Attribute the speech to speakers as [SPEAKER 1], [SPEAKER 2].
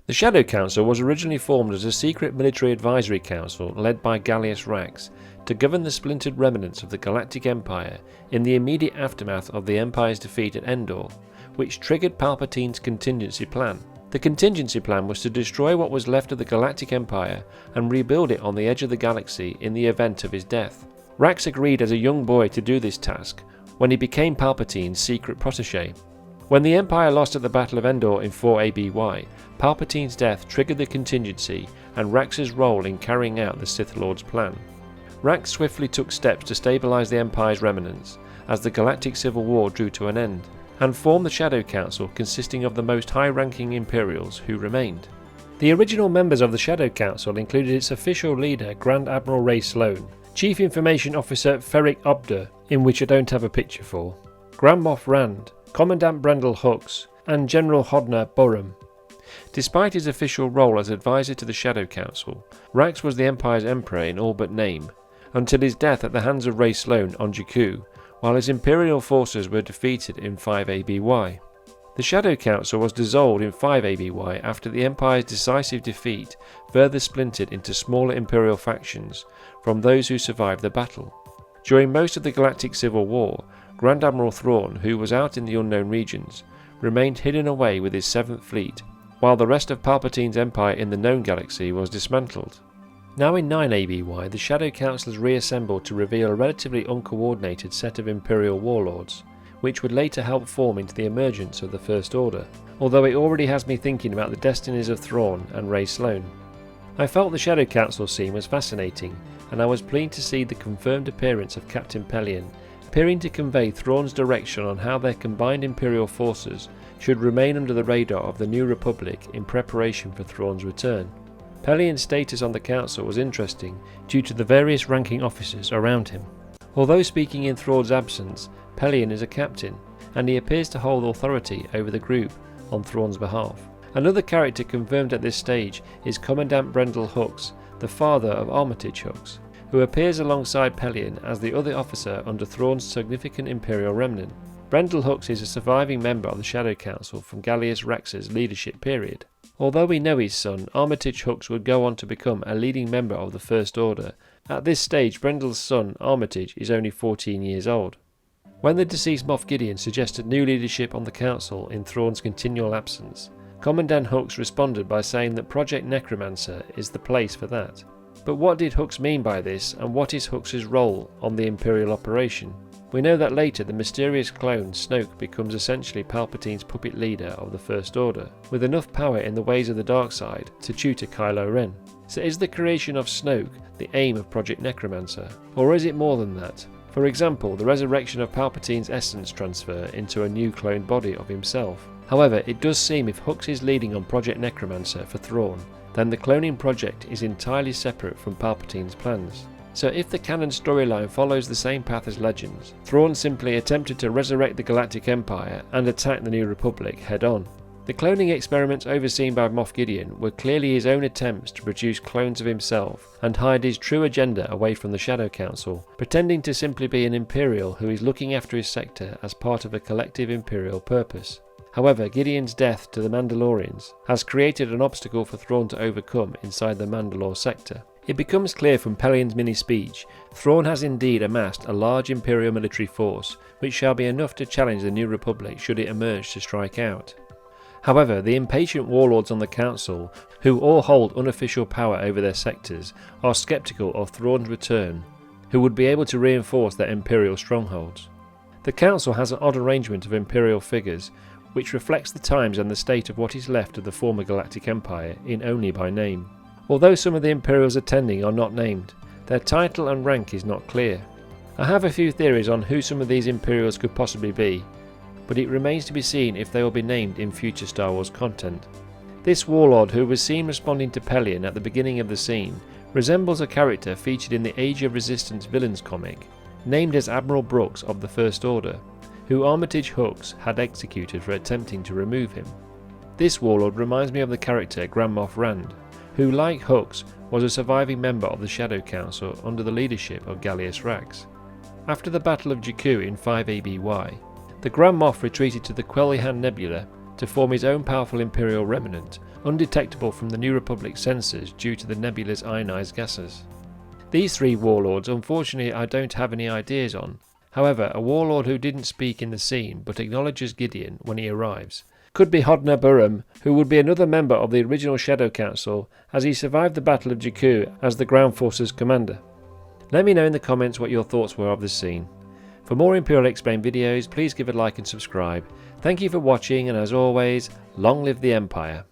[SPEAKER 1] The Shadow Council was originally formed as a secret military advisory council led by Gallius Rax to govern the splintered remnants of the Galactic Empire in the immediate aftermath of the Empire's defeat at Endor, which triggered Palpatine's contingency plan. The contingency plan was to destroy what was left of the Galactic Empire and rebuild it on the edge of the galaxy in the event of his death. Rax agreed as a young boy to do this task when he became Palpatine's secret protégé. When the Empire lost at the Battle of Endor in 4 ABY, Palpatine's death triggered the contingency and Rax's role in carrying out the Sith Lord's plan. Rax swiftly took steps to stabilise the Empire's remnants as the Galactic Civil War drew to an end, and formed the Shadow Council consisting of the most high-ranking Imperials who remained. The original members of the Shadow Council included its official leader Grand Admiral Ray Sloane, Chief Information Officer Ferric Obdur, in which I don't have a picture for, Grand Moff Rand, Commandant Brendel Hux, and General Hodna Borum. Despite his official role as advisor to the Shadow Council, Rax was the Empire's emperor in all but name, until his death at the hands of Ray Sloane on Jakku, while his Imperial forces were defeated in 5 ABY. The Shadow Council was dissolved in 5 ABY after the Empire's decisive defeat further splintered into smaller Imperial factions from those who survived the battle. During most of the Galactic Civil War, Grand Admiral Thrawn, who was out in the unknown regions, remained hidden away with his 7th Fleet, while the rest of Palpatine's empire in the known galaxy was dismantled. Now in 9 ABY, the Shadow Council reassembled to reveal a relatively uncoordinated set of Imperial warlords, which would later help form into the emergence of the First Order, although it already has me thinking about the destinies of Thrawn and Ray Sloane. I felt the Shadow Council scene was fascinating, and I was pleased to see the confirmed appearance of Captain Pellaeon, appearing to convey Thrawn's direction on how their combined Imperial forces should remain under the radar of the New Republic in preparation for Thrawn's return. Pellaeon's status on the Council was interesting due to the various ranking officers around him. Although speaking in Thrawn's absence, Pellaeon is a captain, and he appears to hold authority over the group on Thrawn's behalf. Another character confirmed at this stage is Commandant Brendel Hux, the father of Armitage Hux, who appears alongside Pellaeon as the other officer under Thrawn's significant Imperial remnant. Brendel Hux is a surviving member of the Shadow Council from Gallius Rax's leadership period. Although we know his son, Armitage Hux would go on to become a leading member of the First Order, at this stage Brendel's son, Armitage, is only 14 years old. When the deceased Moff Gideon suggested new leadership on the Council in Thrawn's continual absence, Commandant Hux responded by saying that Project Necromancer is the place for that. But what did Hux mean by this, and what is Hux's role on the Imperial operation? We know that later the mysterious clone Snoke becomes essentially Palpatine's puppet leader of the First Order, with enough power in the ways of the dark side to tutor Kylo Ren. So is the creation of Snoke the aim of Project Necromancer? Or is it more than that? For example, the resurrection of Palpatine's essence transfer into a new cloned body of himself. However, it does seem if Hux is leading on Project Necromancer for Thrawn, then the cloning project is entirely separate from Palpatine's plans. So if the canon storyline follows the same path as Legends, Thrawn simply attempted to resurrect the Galactic Empire and attack the New Republic head-on. The cloning experiments overseen by Moff Gideon were clearly his own attempts to produce clones of himself and hide his true agenda away from the Shadow Council, pretending to simply be an Imperial who is looking after his sector as part of a collective Imperial purpose. However, Gideon's death to the Mandalorians has created an obstacle for Thrawn to overcome inside the Mandalore sector. It becomes clear from Pellaeon's mini-speech, Thrawn has indeed amassed a large Imperial military force, which shall be enough to challenge the New Republic should it emerge to strike out. However, the impatient warlords on the Council, who all hold unofficial power over their sectors, are sceptical of Thrawn's return, who would be able to reinforce their Imperial strongholds. The Council has an odd arrangement of Imperial figures, which reflects the times and the state of what is left of the former Galactic Empire in only by name. Although some of the Imperials attending are not named, their title and rank is not clear. I have a few theories on who some of these Imperials could possibly be, but it remains to be seen if they will be named in future Star Wars content. This warlord, who was seen responding to Pellaeon at the beginning of the scene, resembles a character featured in the Age of Resistance villains comic, named as Admiral Brooks of the First Order, who Armitage Hux had executed for attempting to remove him. This warlord reminds me of the character Grand Moff Rand, who, like Hux, was a surviving member of the Shadow Council under the leadership of Gallius Rax. After the Battle of Jakku in 5 ABY, the Grand Moff retreated to the Quellihan Nebula to form his own powerful Imperial remnant undetectable from the New Republic sensors due to the nebula's ionized gases. These 3 warlords unfortunately I don't have any ideas on. However, a warlord who didn't speak in the scene but acknowledges Gideon when he arrives could be Hodna Burum, who would be another member of the original Shadow Council as he survived the Battle of Jakku as the ground forces commander. Let me know in the comments what your thoughts were of this scene. For more Imperial Explained videos, please give a like and subscribe. Thank you for watching, and as always, long live the Empire.